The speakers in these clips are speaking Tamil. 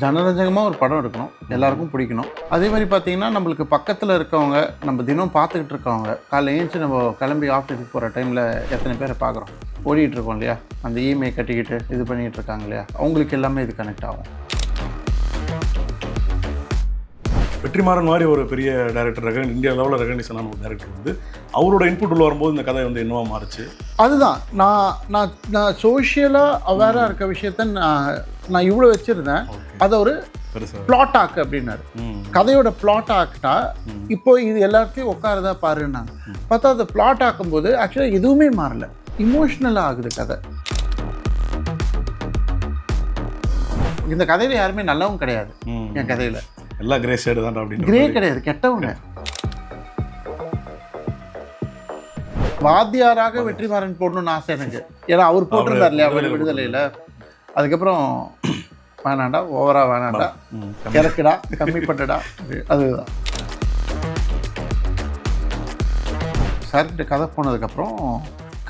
ஜனரஞ்சகமாக ஒரு படம் எடுக்கணும், எல்லாருக்கும் பிடிக்கணும். அதே மாதிரி பார்த்தீங்கன்னா நம்மளுக்கு பக்கத்தில் இருக்கவங்க, நம்ம தினம் பார்த்துக்கிட்டு இருக்கவங்க, காலைல ஏஞ்சி நம்ம கிளம்பி ஆஃபீஸுக்கு போகிற டைமில் எத்தனை பேரை பார்க்குறோம், ஓடிட்டு இருக்கோம் இல்லையா, அந்த இஎம்ஐ கட்டிக்கிட்டு இது பண்ணிகிட்டு இருக்காங்க இல்லையா, அவங்களுக்கு எல்லாமே இது கனெக்ட் ஆகும். வெற்றிமாறன் மாதிரி ஒரு பெரிய டேரக்டர், இந்தியா லெவலில் ரெகக்னிஷனான ஒரு டேரக்டர் வந்து அவரோட இன்புட் உள்ள வரும்போது இந்த கதை வந்து என்னவா மாறுச்சு? அதுதான் நான் சோஷியலாக அவேராக இருக்க விஷயத்த நான் இவ்வளோ வச்சுருந்தேன். அதை ஒரு பிளாட் ஆக்கு அப்படின்னாரு. கதையோட பிளாட் ஆக்கிட்டா இப்போ இது எல்லாத்தையும் உட்காரதா பாருன்னாங்க. பார்த்தா அதை பிளாட் ஆக்கும்போது ஆக்சுவலாக எதுவுமே மாறல, இமோஷ்னலாக ஆகுது கதை. இந்த கதையில் யாருமே நல்லவும் கிடையாது. என் கதையில் எல்லாம் கிரே ஷேடு தான். அப்படின்னு கிரே கிடையாது, கெட்டவங்க. வாத்தியாராக வெற்றிமாறன் போடணும்னு ஆசை எனக்கு. ஏன்னா அவர் போட்டிருந்தார் இல்லையா விடுதலையில். அதுக்கப்புறம் வேணாண்டா, ஓவரா வேணாண்டா, இறக்குடா, கம்மி பண்ணடா, அதுதான். சார்கிட்ட கதை போனதுக்கப்புறம்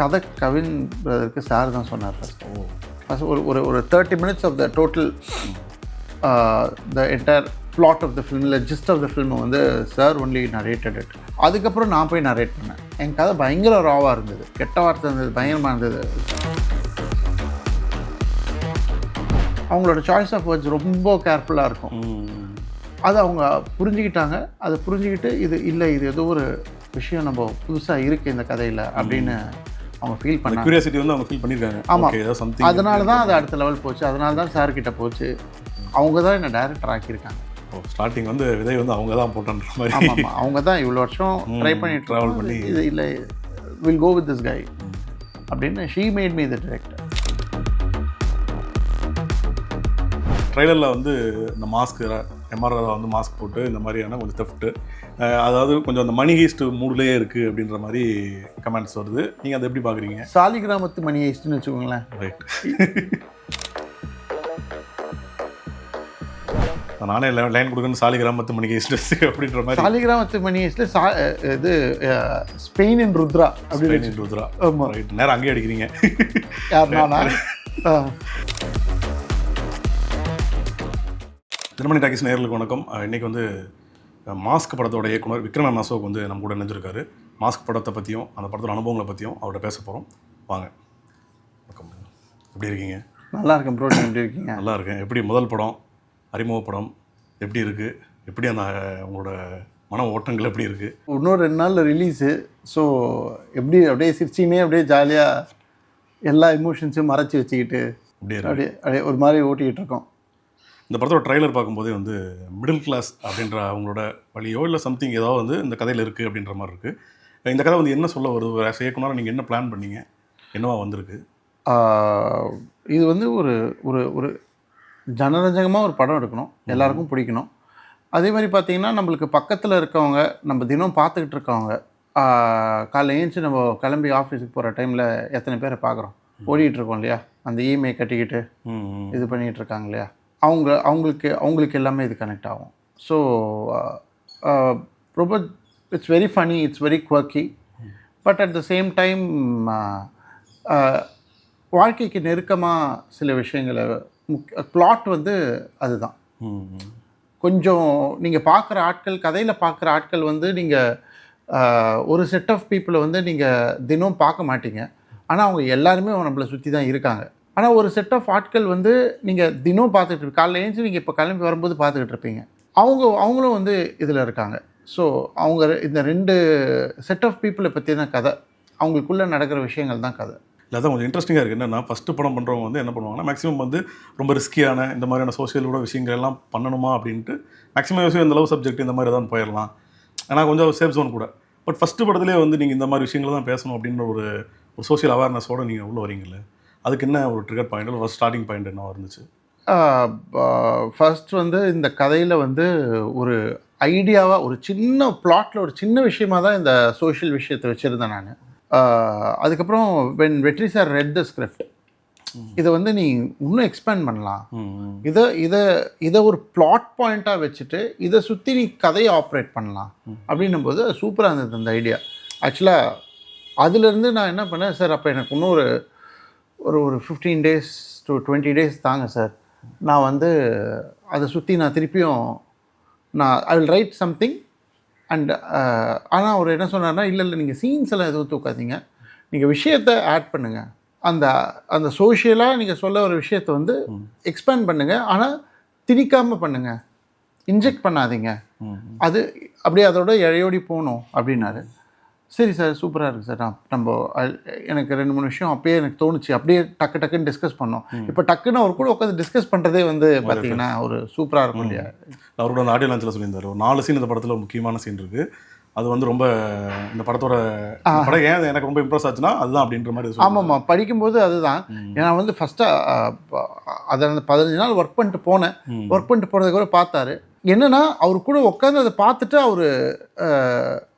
கதை கவின் பிரதருக்கு சார் தான் சொன்னார். ஃபஸ்ட் ஒரு 30 minutes of the total the entire plot of the film, இல்லை gist of the film வந்து சார் ஒன்லி நரேட்டட் இட். அதுக்கப்புறம் நான் போய் நரேட் பண்ணேன். என் கதை பயங்கர ராவாக இருந்தது, கெட்ட வார்த்தை இருந்தது, பயங்கரமாக இருந்தது. அவங்களோட சாய்ஸ் ஆஃப் வேர்ட்ஸ் ரொம்ப கேர்ஃபுல்லாக இருக்கும். அதை அவங்க புரிஞ்சுக்கிட்டாங்க. அதை புரிஞ்சுக்கிட்டு இது இல்லை, இது ஏதோ ஒரு விஷயம் நம்ம புதுசாக இருக்குது இந்த கதையில் அப்படின்னு அவங்க ஃபீல் பண்ணாங்க. கியூரியாசிட்டி வந்து அவங்க ஃபீல் பண்ணியிருக்காங்க. ஆமாம், அதனால தான் அது அடுத்த லெவல் போச்சு. அதனால தான் சார்கிட்ட போச்சு. அவங்க தான் என்னை டைரக்டர் ஆக்கியிருக்காங்க. ஸ்டார்டிங் வந்து விதை வந்து அவங்க தான் போட்டன்ற மாதிரி. ஆமாம், அவங்க தான் இவ்வளோ வருஷம் ட்ரை பண்ணி ட்ராவல் பண்ணி இது இல்லை, will go with this guy அப்படின்னு she made me the director. ட்ரைலரில் வந்து இந்த மாஸ்க் எம்ஆர்ஆர் வந்து மாஸ்க் போட்டு இந்த மாதிரியான கொஞ்சம் தெஃப்ட்டு, அதாவது கொஞ்சம் அந்த மணி ஹீஸ்ட் மூட்லேயே இருக்குது அப்படின்ற மாதிரி கமெண்ட்ஸ் வருது. நீங்கள் அதை எப்படி பார்க்குறீங்க? சாலிகிராமத்து மணி ஹீஸ்ட்னு வச்சுக்கோங்களேன். ரைட். நானே லைன் கொடுக்கணும், சாலிகிராமத்து மணி ஹீஸ்ட் அப்படின்ற மாதிரி. சாலிகிராமத்து மணி ஹீஸ்ட்டில் இது ஸ்பெயின் இன் ருத்ரா அப்படின்னு. ருத்ரா, ஆமாம், ரைட். நேரம் அங்கேயே அடிக்கிறீங்க. யார் நானா? தினமணி டாக்கீஸ் நேயர்களுக்கு வணக்கம். இன்றைக்கி வந்து மாஸ்க் படத்தோட இயக்குனர் விக்ரம் அசோக் வந்து நம்ம கூட இணைஞ்சிருக்காரு. மாஸ்க் படத்தை பற்றியும் அந்த படத்தோட அனுபவங்களை பற்றியும் அவர்கிட்ட பேச போகிறோம். வாங்க. வணக்கம், எப்படி இருக்கீங்க? நல்லா இருக்கேன் ப்ரோ, எப்படி இருக்கீங்க? நல்லா இருக்கேன். எப்படி முதல் படம், அறிமுக படம் எப்படி இருக்குது? எப்படி அந்த உங்களோட மன ஓட்டங்கள் எப்படி இருக்குது? இன்னொரு 2 நாளில் ரிலீஸு. ஸோ எப்படி அப்படியே சிரிச்சினே அப்படியே ஜாலியாக எல்லா எமோஷன்ஸையும் மறைச்சி வச்சுக்கிட்டு அப்படியே ஒரு மாதிரி ஓட்டிக்கிட்டு இருக்கோம். இந்த படத்தோட ட்ரைலர் பார்க்கும்போதே வந்து மிடில் கிளாஸ் அப்படின்ற அவங்களோட வழியோ இல்லை சம்திங் ஏதாவது வந்து இந்த கதையில் இருக்குது அப்படின்ற மாதிரி இருக்குது. இந்த கதை வந்து என்ன சொல்ல வருது? இயக்குனராக நீங்கள் என்ன பிளான் பண்ணீங்க? என்னவா வந்திருக்கு? இது வந்து ஒரு ஒரு ஒரு ஜனரஞ்சகமாக ஒரு படம் எடுக்கணும், எல்லாருக்கும் பிடிக்கணும். அதே மாதிரி பார்த்திங்கன்னா நம்மளுக்கு பக்கத்தில் இருக்கவங்க, நம்ம தினம் பார்த்துக்கிட்டு இருக்கவங்க, காலைல ஏஞ்சி நம்ம கிளம்பி ஆஃபீஸுக்கு போகிற டைமில் எத்தனை பேரை பார்க்குறோம், ஓடிட்டு இருக்கோம் இல்லையா, அந்த இஎம்ஐ கட்டிக்கிட்டு இது பண்ணிகிட்டு இருக்காங்க இல்லையா, அவங்களுக்கு எல்லாமே இது கனெக்ட் ஆகும். ஸோ ரொம்ப it's very funny, it's very quirky, but at the same time வாழ்க்கைக்கு நெருக்கமாக சில விஷயங்களை பிளாட் வந்து அதுதான். கொஞ்சம் நீங்கள் பார்க்குற ஆட்கள், கதையில் பார்க்குற ஆட்கள் வந்து நீங்கள் ஒரு செட் ஆஃப் பீப்புளை வந்து நீங்கள் தினம் பார்க்க மாட்டீங்க. ஆனால் அவங்க எல்லாருமே நம்மளை சுற்றி தான் இருக்காங்க. ஆனால் ஒரு செட் ஆஃப் ஆட்கள் வந்து நீங்கள் தினம் பார்த்துட்டு காலைல ஏஞ்சி நீங்கள் இப்போ கிளம்பி வரும்போது பார்த்துக்கிட்டு இருப்பீங்க. அவங்களும் வந்து இதில் இருக்காங்க. ஸோ அவங்க இந்த 2 செட் ஆஃப் பீப்புளை பற்றி தான் கதை, அவங்களுக்குள்ளே நடக்கிற விஷயங்கள் தான் கதை. இல்லை, அதான் கொஞ்சம் இன்ட்ரெஸ்டிங்காக இருக்குது. என்னென்னா ஃபஸ்ட்டு படம் பண்ணுறவங்க வந்து என்ன பண்ணுவாங்கன்னா மேக்ஸிமம் வந்து ரொம்ப ரிஸ்கியான இந்த மாதிரியான சோஷியலோட விஷயங்கள் எல்லாம் பண்ணணுமா அப்படின்ட்டு மேக்ஸிமம் விஷயம் இந்த லவ் சப்ஜெக்ட் இந்த மாதிரி தான் போயிடலாம், ஆனால் கொஞ்சம் சேஃப் ஜோன் கூட. பட் ஃபஸ்ட்டு படத்துலேயே வந்து நீங்கள் இந்த மாதிரி விஷயங்கள் தான் பேசணும் அப்படின்ற ஒரு சோஷியல் அவேர்னஸோடு நீங்கள் உள்ளே வரீங்களே, அதுக்கு என்ன ஒரு ட்ரிகர் பாயிண்ட் இல்லை ஃபஸ்ட் ஸ்டார்டிங் பாயிண்ட் என்ன இருந்துச்சு? ஃபஸ்ட் வந்து இந்த கதையில் வந்து ஒரு ஐடியாவாக ஒரு சின்ன பிளாட்டில் ஒரு சின்ன விஷயமாக தான் இந்த சோஷியல் விஷயத்தை வச்சுருந்தேன் நான். அதுக்கப்புறம் வெற்றி சார் ரெட் த ஸ்கிரிப்ட், இதை வந்து நீ இன்னும் எக்ஸ்பேண்ட் பண்ணலாம், இதை ஒரு பிளாட் பாயிண்ட்டாக வச்சுட்டு இதை சுற்றி நீ கதையை ஆப்ரேட் பண்ணலாம் அப்படின்னும் போது சூப்பராக இருந்தது அந்த ஐடியா. ஆக்சுவலாக அதுலேருந்து நான் என்ன பண்ணேன், சார் அப்போ எனக்கு இன்னும் ஒரு 15 days to 20 days தாங்க சார், நான் வந்து அதை சுற்றி நான் திருப்பியும் I will write something and ஆனால் அவர் என்ன சொன்னார்னா, இல்லை நீங்கள் சீன்ஸ் எல்லாம் எதுவும் தூக்காதீங்க, நீங்கள் விஷயத்தை ஆட் பண்ணுங்கள், அந்த சோஷியலாக நீங்கள் சொல்ல ஒரு விஷயத்தை வந்து எக்ஸ்பேண்ட் பண்ணுங்கள், ஆனால் திணிக்காமல் பண்ணுங்கள், இன்ஜெக்ட் பண்ணாதீங்க, அது அப்படியே அதோட இழையோடி போகணும் அப்படின்னாரு. சரி சார், சூப்பராக இருக்குது சார், நம்ம எனக்கு 2-3 விஷயம் அப்பயே எனக்கு தோணுச்சு, அப்படியே டக்குன்னு டிஸ்கஸ் பண்ணோம். இப்போ டக்குன்னு அவர் கூட உட்காந்து டிஸ்கஸ் பண்ணுறதே வந்து பார்த்தீங்கன்னா ஒரு சூப்பராக இருக்கும் இல்லையா? அவரோட அந்த ஆடியோ லான்ச்சில் சொல்லியிருந்தார், ஒரு 4 சீன் இந்த படத்தில் முக்கியமான சீன் இருக்குது, அது வந்து ரொம்ப இந்த படத்தோட படம் ஏன் எனக்கு ரொம்ப இம்ப்ரெஸ் ஆச்சுன்னா அதுதான் அப்படின்ற மாதிரி. ஆமாம்மா, படிக்கும்போது அதுதான். ஏன்னா வந்து ஃபஸ்ட்டாக அதை அந்த 15 நாள் ஒர்க் பண்ணிட்டு போனதுக்கு கூட பார்த்தாரு. என்னன்னா அவர் கூட உட்காந்து அதை பார்த்துட்டு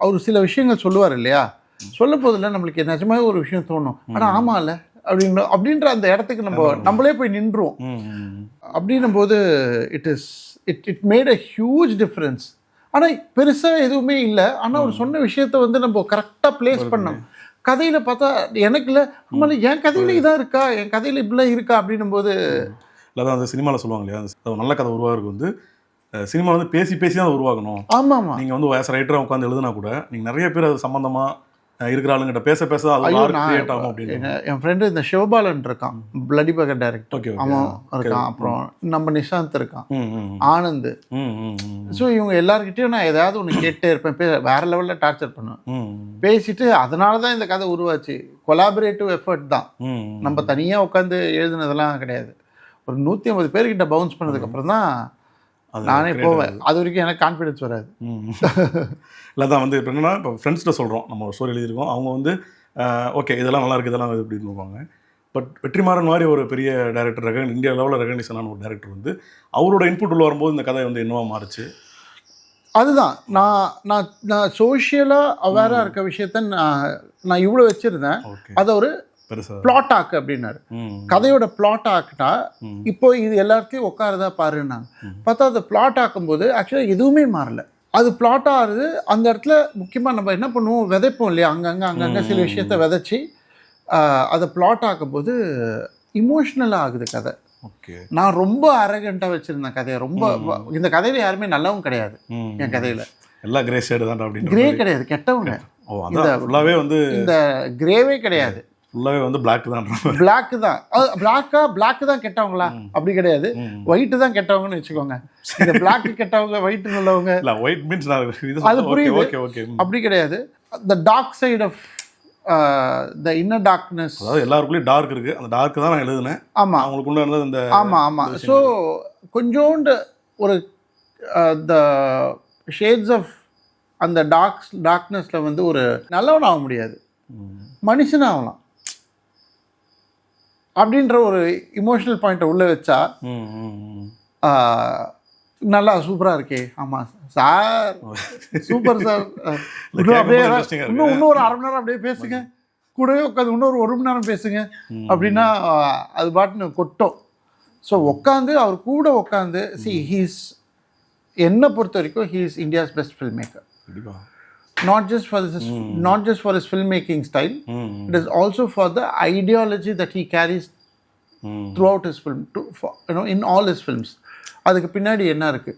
அவர் சில விஷயங்கள் சொல்லுவார் இல்லையா, சொல்லும் போதில் நம்மளுக்கு நிஜமாவே ஒரு விஷயம் தோணும், ஆனால் ஆமாம் இல்லை அப்படின்ற அந்த இடத்துக்கு நம்மளே போய் நின்றுவோம். அப்படின்னும் போது it made a huge difference. ஆனால் பெருசாக எதுவுமே இல்லை, ஆனால் அவர் சொன்ன விஷயத்த வந்து நம்ம கரெக்டாக பிளேஸ் பண்ணோம். கதையில் பார்த்தா எனக்கு இல்லை, ஆமாம் என் கதையில் இதான் இருக்கா, என் கதையில் இப்படிலாம் இருக்கா அப்படின்னும் போது அதான் அந்த சினிமாவில் சொல்லுவாங்க இல்லையா, அந்த நல்ல கதை உருவாகிறதுக்கு வந்து சினிமா வந்து பேசி தான் உருவாக்கணும். ஆமாம், நீங்கள் வந்து ஆஸ் ரைட்டராக உட்காந்து எழுதுனா கூட நீங்கள் நிறைய பேர் அது சம்மந்தமாக இருக்கிற ஆளுங்கிட்ட பேச அது கிரியேட் ஆகும் அப்படின்னு. என் ஃப்ரெண்டு இந்த சிவபாலன் இருக்கான், பிளடி பகர் டைரக்டர், அவன் இருக்கான், அப்புறம் நம்ம நிஷாந்த் இருக்கான், ஆனந்த். ஸோ இவங்க எல்லாருக்கிட்டையும் நான் ஏதாவது ஒன்று கேட்டே இருப்பேன், வேற லெவலில் டார்ச்சர் பண்ணுவேன், பேசிட்டு அதனால தான் இந்த கதை உருவாச்சு. கொலாபரேட்டிவ் எஃபர்ட் தான், நம்ம தனியாக உட்காந்து எழுதுனதெல்லாம் கிடையாது. ஒரு 150 பேர்கிட்ட பவுன்ஸ் பண்ணதுக்கப்புறம் தான் நானே போவேன். அது வரைக்கும் எனக்கு கான்ஃபிடன்ஸ் வராது. இல்லை தான் வந்து இப்போ என்னன்னா, இப்போ ஃப்ரெண்ட்ஸ்கிட்ட சொல்கிறோம், நம்ம ஒரு ஸ்டோரி எழுதியிருக்கோம், அவங்க வந்து ஓகே இதெல்லாம் நல்லா இருக்குது, இதெல்லாம் இப்படின்னு சொல்லுவாங்க. பட் வெற்றிமாறன் மாதிரி ஒரு பெரிய டேரக்டர், இந்தியா லெவலில் ரெகக்னிஷனான ஒரு டேரக்டர் வந்து அவரோட இன்புட் உள்ள வரும்போது இந்த கதை வந்து என்னவா மாறுச்சு? அதுதான் நான் சோஷியலாக அவேராக இருக்க விஷயத்த நான் இவ்வளோ வச்சுருந்தேன். அதை ஒரு பிளாட் ஆக்கு அப்படின்னாரு. கதையோட பிளாட் ஆக்குனா இப்போ இது எல்லாத்தையும் உட்காரதா பாருன்னாங்க. பார்த்தா அதை பிளாட் ஆக்கும்போது ஆக்சுவலாக எதுவுமே மாறல. அது பிளாட் ஆகுது. அந்த இடத்துல முக்கியமாக நம்ம என்ன பண்ணுவோம், விதைப்போம் இல்லையா, அங்கங்கே சில விஷயத்த விதைச்சி அதை பிளாட் ஆக்கும்போது இமோஷ்னலாக ஆகுது கதை. நான் ரொம்ப அரகண்டாக வச்சுருந்தேன் கதையை. ரொம்ப இந்த கதையில் யாருமே நல்லவும் கிடையாது. என் கதையில் எல்லாம் கிரே ஷேடு தான். கிரே கிடையாது, கெட்டவங்க. இந்த கிரேவே கிடையாது, ஃபுல்லாகவே வந்து பிளாக் தான். பிளாக் தான் கெட்டவங்களா? அப்படி கிடையாது, ஒயிட்டு தான் கெட்டவங்கன்னு வச்சுக்கோங்க. இந்த பிளாக் கெட்டவங்க, ஒயிட்டு நல்லவங்க, ஒயிட் மீன்ஸ் அது புரியுது. அப்படி கிடையாது. The dark side of the inner darkness. அதாவது எல்லாருக்குள்ளேயும் டார்க் இருக்குது, அந்த டார்க் தான் நான் எழுதுனேன். ஆமாம், அவங்களுக்குள்ள இருந்தது இந்த. ஆமாம். ஸோ கொஞ்சோண்டு ஒரு த ஷேட்ஸ் ஆஃப் அந்த டார்க்னஸில் வந்து ஒரு நல்லவன் ஆக முடியாது, மனுஷனாகலாம் அப்படின்ற ஒரு இமோஷனல் பாயிண்ட்டை உள்ளே வச்சா நல்லா சூப்பராக இருக்கே. ஆமாம் சார், சூப்பர் சார், அப்படியே இன்னொரு அரை மணி நேரம் அப்படியே பேசுங்க, கூடவே உட்காந்து இன்னொரு 1 மணி நேரம் பேசுங்க அப்படின்னா அது பாட்டுன்னு கொட்டும். ஸோ அவர் கூட உட்காந்து என்னை பொறுத்த வரைக்கும் he is India's best filmmaker. Not just for his filmmaking style, it is also for the ideology that he carries throughout his film, in all his films. அதுக்கு பின்னாடி என்ன இருக்கு?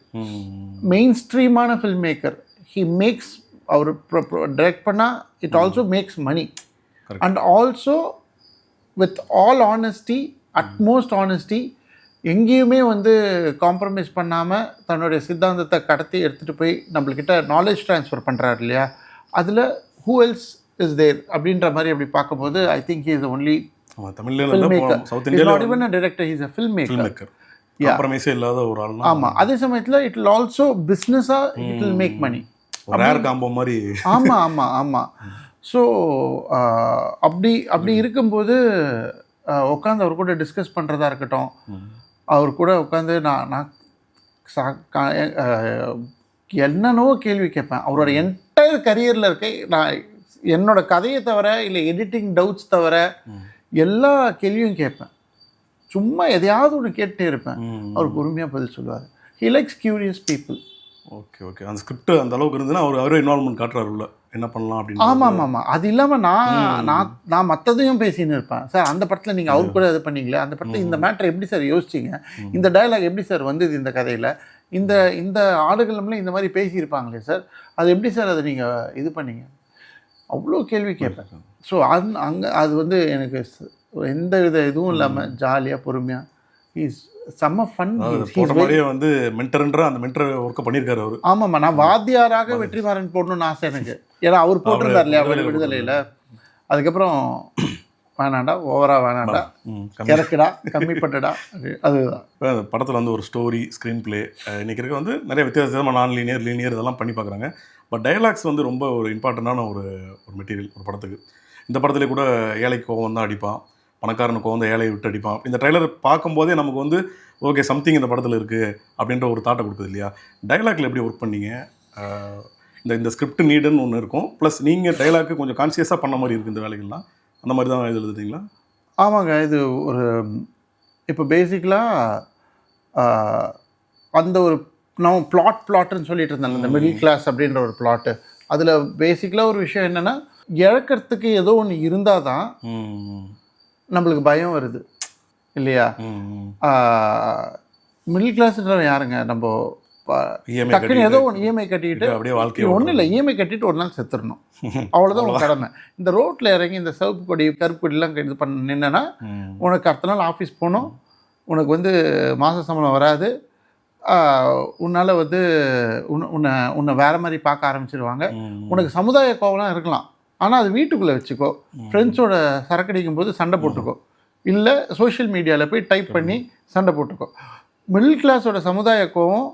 மெயின் ஸ்ட்ரீமான ஃபில்ம் மேக்கர். ஹி மேக்ஸ், அவர் டைரக்ட் பண்ணால் it also makes money. And also with all honesty, utmost honesty, எங்கேயுமே வந்து காம்ப்ரமைஸ் பண்ணாமல் தன்னுடைய சித்தாந்தத்தை கடத்தி எடுத்துகிட்டு போய் நம்மள்கிட்ட நாலேஜ் ட்ரான்ஸ்ஃபர் பண்ணுறாரு இல்லையா, அதில் ஹூ எல்ஸ் இஸ் தேர் அப்படின்ற மாதிரி அப்படி பார்க்கும்போது I think he is only filmmaker. Is not even a director, he is a filmmaker. காம்ப்ரமைஸே இல்லாத ஒரு ஆள். ஆமாம், அதே சமயத்தில் இட் வில் ஆல்சோ பிஸ்னஸாக it will make money. Rare combo மாதிரி. ஆமாம். ஸோ அப்படி இருக்கும்போது உட்காந்து அவர் கூட டிஸ்கஸ் பண்ணுறதா இருக்கட்டும், அவர் கூட உட்காந்து நான் என்னென்னோ கேள்வி கேட்பேன். அவரோட என்டையர் கரியரில் இருக்க நான் என்னோட கதையை தவிர இல்லை எடிட்டிங் டவுட்ஸ் தவிர எல்லா கேள்வியும் கேட்பேன். சும்மா எதையாவது ஒன்று கேட்டே இருப்பேன். அவர் பொறுமையாக பதில் சொல்லுவார். He likes curious people. Okay. அந்த ஸ்கிரிப்ட் அந்த அளவுக்கு இருந்ததுன்னா அவரே இன்வால்வ்மெண்ட் காட்டுறாரு உள்ள. என்ன பண்ணலாம் அப்படின்னு. ஆமாம். அது இல்லாமல் நான் மற்றதையும் பேசின்னு இருப்பேன். சார் அந்த படத்தில் நீங்கள் அவர் கூட இது பண்ணீங்களே, அந்த படத்தில் இந்த மேட்டர் எப்படி சார் யோசிச்சிங்க, இந்த டயலாக் எப்படி சார் வந்தது இந்த கதையில், இந்த ஆடுகளம்ல இந்த மாதிரி பேசியிருப்பாங்களே சார், அது எப்படி சார் அதை நீங்கள் இது பண்ணீங்க, அவ்வளோ கேள்வி கேட்பேன். ஸோ அங்கே அது வந்து எனக்கு எந்த வித இதுவும் இல்லாமல் ஜாலியாக பொறுமையாக இஸ் செம்ம ஃபன். போட்ட மாதிரியே வந்து மென்டர்ன்ற அந்த மென்டர் ஒர்க்கை பண்ணியிருக்காரு அவர். ஆமாம்மா, நான் வாத்தியாராக வெற்றிமாறன் போடணும்னு ஆசை எனக்கு. ஏன்னா அவர் போட்டிருந்தார் இல்லையா விடுதலையில். அதுக்கப்புறம் வேணாண்டா, ஓவரா வேணாண்டா, இறக்குடா, கம்மி பண்ணடா, அதுதான். படத்தில் வந்து ஒரு ஸ்டோரி, ஸ்க்ரீன் பிளே இன்றைக்கி இருக்க வந்து நிறைய வித்தியாசமாக நான் லீனியர் இதெல்லாம் பண்ணி பார்க்குறாங்க. பட் டைலாக்ஸ் வந்து ரொம்ப ஒரு இம்பார்ட்டண்ட்டான ஒரு மெட்டீரியல் ஒரு படத்துக்கு. இந்த படத்துல கூட ஏழைக்கு கோவம் தான் அடிப்பான், பணக்காரனுக்கு கோவம் தான் ஏழையை விட்டு அடிப்பான். இந்த ட்ரைலர் பார்க்கும்போதே நமக்கு வந்து ஓகே சம்திங் இந்த படத்தில் இருக்குது அப்படின்ற ஒரு தாட்டை கொடுக்குது இல்லையா. டைலாக்ல எப்படி ஒர்க் பண்ணீங்க? இந்த ஸ்கிரிப்ட் நீடுன்னு ஒன்று இருக்கும், ப்ளஸ் நீங்கள் டைலாக்கு கொஞ்சம் கான்சியஸாக பண்ண மாதிரி இருக்குது இந்த வேலைகள்லாம். அந்த மாதிரி தான் இது எழுதுறீங்களா? ஆமாங்க. இது ஒரு இப்போ பேசிக்கலாக அந்த ஒரு நான் பிளாட்டுன்னு சொல்லிட்டு இருந்தேன், இந்த மிடில் கிளாஸ் அப்படின்ற ஒரு பிளாட்டு. அதில் பேசிக்கலாக ஒரு விஷயம் என்னென்னா, இழக்கிறதுக்கு ஏதோ ஒன்று இருந்தால் தான் நம்மளுக்கு பயம் வருது இல்லையா. மிடில் கிளாஸ்ன்றவன் யாருங்க, நம்ம டக்குன்னு ஏதோ ஒன்று இஎம்ஐ கட்டிக்கிட்டு அப்படியே வாழ்க்கை ஒன்றும் இல்லை, இஎம்ஐ கட்டிட்டு ஒரு நாள் செத்துடணும், அவ்வளோதான் உன் கடமை. இந்த ரோட்டில் இறங்கி இந்த சிவப்பு கொடி கருப்பு கொடிலாம் இது பண்ண நின்னா உனக்கு அடுத்த நாள் ஆஃபீஸ் போகணும், உனக்கு வந்து மாத சம்பளம் வராது, உன்னால் வந்து உன்னை வேறு மாதிரி பார்க்க ஆரம்பிச்சிருவாங்க. உனக்கு சமுதாய கோவலாம் இருக்கலாம், ஆனால் அது வீட்டுக்குள்ளே வச்சுக்கோ. ஃப்ரெண்ட்ஸோட சரக்கடிக்கும் போது சண்டை போட்டுக்கோ, இல்லை சோஷியல் மீடியாவில் போய் டைப் பண்ணி சண்டை போட்டுக்கோ. மிடில் கிளாஸோட சமுதாய கோவம்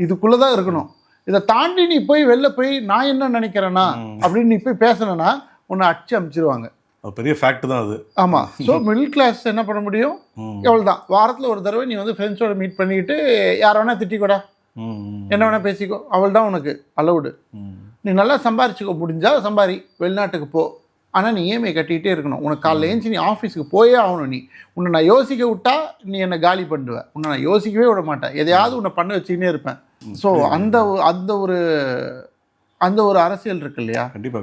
இதுக்குள்ளே தான் இருக்கணும். இதை தாண்டி நீ போய் வெளில போய் நான் என்ன நினைக்கிறேன்னா அப்படின்னு நீ போய் பேசணுன்னா உன்னை அடிச்சு அனுப்பிச்சிருவாங்க. பெரிய ஃபேக்ட் தான் அது. ஆமாம். ஸோ மிடில் கிளாஸ் என்ன பண்ண முடியும், எவ்வளோ தான், வாரத்தில் ஒரு தடவை நீ வந்து ஃப்ரெண்ட்ஸோட மீட் பண்ணிக்கிட்டு யாரை வேணால் திட்டிக்கூடா, என்ன வேணால் பேசிக்கோ, அவள் தான் உனக்கு அலவுடு. நீ நல்லா சம்பாரிச்சிக்கோ, முடிஞ்சால் சம்பாரி, வெளிநாட்டுக்கு போ, ஆனால் நீ இஎம்ஐ கட்டிக்கிட்டே இருக்கணும். உனக்கு காலைல ஏஞ்சி நீ ஆஃபீஸுக்கு போயே ஆகணும். உன்னை நான் யோசிக்க விட்டா நீ என்னை காலி பண்ணுவேன், உன்னை நான் யோசிக்கவே விட மாட்டேன், எதையாவது உன்னை பண்ண வச்சுக்கினே இருப்பேன். ஸோ அந்த ஒரு அரசியல் இருக்கு இல்லையா. கண்டிப்பாக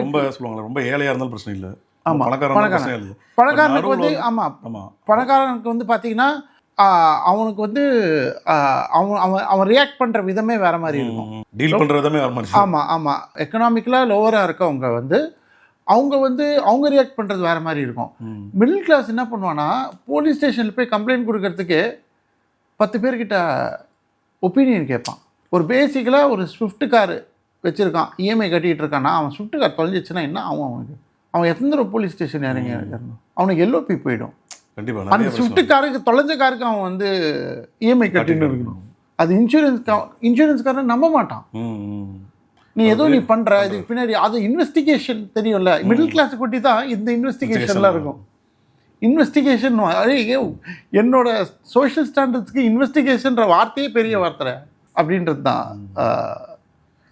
ரொம்ப சொல்லுவாங்க, ரொம்ப ஏழையாக இருந்தாலும் பிரச்சனை இல்லை. ஆமாம், பணக்காரனுக்கு வந்து பணக்காரனுக்கு வந்து பார்த்தீங்கன்னா அவனுக்கு வந்து அவன் ரியாக்ட் பண்ணுற விதமே வேறு மாதிரி இருக்கும், டீல் பண்ணுற விதமே வேறு மாதிரி. ஆமாம். எக்கனாமிக்கலாக லோவராக இருக்கவங்க வந்து அவங்க ரியாக்ட் பண்ணுறது வேறு மாதிரி இருக்கும். மிடில் கிளாஸ் என்ன பண்ணுவான்னா, போலீஸ் ஸ்டேஷனில் போய் கம்ப்ளைண்ட் கொடுக்கறதுக்கு 10 பேர்கிட்ட ஒப்பீனியன் கேட்பான். ஒரு பேசிக்கலாக ஒரு ஸ்விஃப்ட் கார் வச்சுருக்கான், இஎம்ஐ கட்டிகிட்டு இருக்கான்னா, அவன் ஸ்விஃப்ட் கார் தொலைஞ்சிச்சுன்னா என்ன ஆகும் அவன் எத்தனை தடவை போலீஸ் ஸ்டேஷன் இறங்கணும், அவனுக்கு எல்ஓபி போயிடும். கண்டிப்பாக அந்த ஸ்விஃப்ட் காருக்கு தொலைஞ்ச காருக்கு அவன் வந்து இஎம்ஐ கட்டின்னு இருக்கணும். அது இன்சூரன்ஸ்காரன் நம்ப மாட்டான். நீ ஏதோ நீ பண்ணுற இதுக்கு பின்னாடி அது இன்வெஸ்டிகேஷன் தெரியும்ல. மிடில் கிளாஸ் கொட்டி தான் இந்த இன்வெஸ்டிகேஷன்லாம் இருக்கும். இன்வெஸ்டிகேஷன் என்னோட சோஷியல் ஸ்டாண்டர்ட்ஸ்க்கு இன்வெஸ்டிகேஷன்ற வார்த்தையே பெரிய வார்த்தை அப்படின்றது தான்.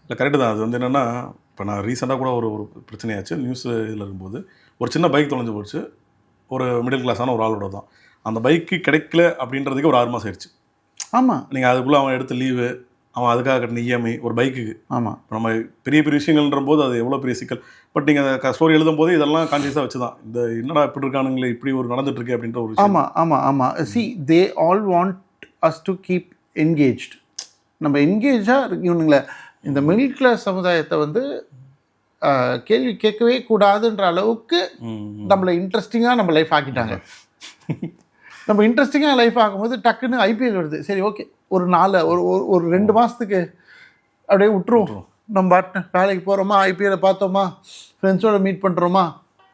இல்லை கரெக்டு தான். அது வந்து என்னென்னா, இப்போ நான் ரீசெண்டாக கூட ஒரு பிரச்சனையாச்சு நியூஸ் இதில் இருக்கும்போது, ஒரு சின்ன பைக் தொலைஞ்சு போச்சு, ஒரு மிடில் கிளாஸான ஒரு ஆளோட தான். அந்த பைக்கு கிடைக்கல அப்படின்றதுக்கு ஒரு 6 மாதம் ஆயிடுச்சு. ஆமாம், நீங்கள் அதுக்குள்ளே அவன் எடுத்த லீவு, அவன் அதுக்காக கட்டின இஎம்ஐ ஒரு பைக்குக்கு. ஆமாம், நம்ம பெரிய விஷயங்கள்ன்ற போது அது எவ்வளோ பெரிய சிக்கல். பட் நீங்கள் ஸ்டோரி எழுதும் போது இதெல்லாம் கான்சியஸாக வச்சு தான், இந்த என்னடா இப்படி இருக்கானுங்களே, இப்படி ஒரு நடந்துட்டுருக்கு அப்படின்ற ஒரு விஷயம். ஆமாம். C they all want us to keep engaged. நம்ம என்கேஜாக இவனுங்களை இந்த மிடில் கிளாஸ் சமுதாயத்தை வந்து கேள்வி கேட்கவே கூடாதுன்ற அளவுக்கு நம்மளை இன்ட்ரெஸ்டிங்காக நம்ம லைஃப் ஆக்கிட்டாங்க. நம்ம இன்ட்ரெஸ்டிங்காக லைஃப் ஆகும்போது டக்குன்னு ஐபிஎல் வருது, சரி ஓகே ஒரு 2 மாதத்துக்கு அப்படியே விட்டுருவோம், நம்ம பாட்டு வேலைக்கு போகிறோமா, ஐபிஎல்லை பார்த்தோமா, ஃப்ரெண்ட்ஸோடு மீட் பண்ணுறோமா,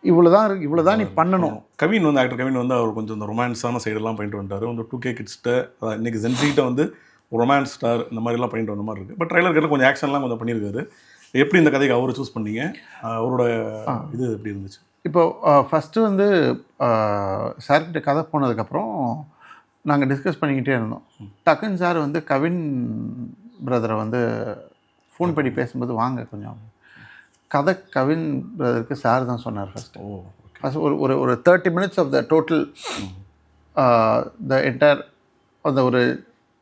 இவ்வளோதான் நீ பண்ணணும். கவின் வந்து ஆக்டர் கவின் வந்து அவர் கொஞ்சம் இந்த ரொமான்ஸான சைடெல்லாம் பண்ணிட்டு வந்துட்டார். வந்து 2K கிட்ஸ்கிட்ட இன்றைக்கி ஜென்சிகிட்ட வந்து ரொமான்ஸ் ஸ்டார் இந்த மாதிரிலாம் பண்ணிட்டு வந்த மாதிரி இருக்குது. பட் ட்ரைலர் கிட்ட கொஞ்சம் ஆக்ஷன்லாம் கொஞ்சம் பண்ணியிருக்காரு. எப்படி இந்த கதைக்கு அவரை சூஸ் பண்ணீங்க, அவரோட இது எப்படி இருந்துச்சு? இப்போது ஃபஸ்ட்டு வந்து சார்கிட்ட கதை போனதுக்கப்புறம் நாங்கள் டிஸ்கஸ் பண்ணிக்கிட்டே இருந்தோம். டக்குன்னு சார் வந்து கவின் பிரதரை வந்து ஃபோன் பண்ணி பேசும்போது வாங்க கொஞ்சம் கதை கவின் பிரதருக்கு சார் தான் சொன்னார் ஃபஸ்ட்டு. ஒரு 30 minutes of the total the entire அந்த ஒரு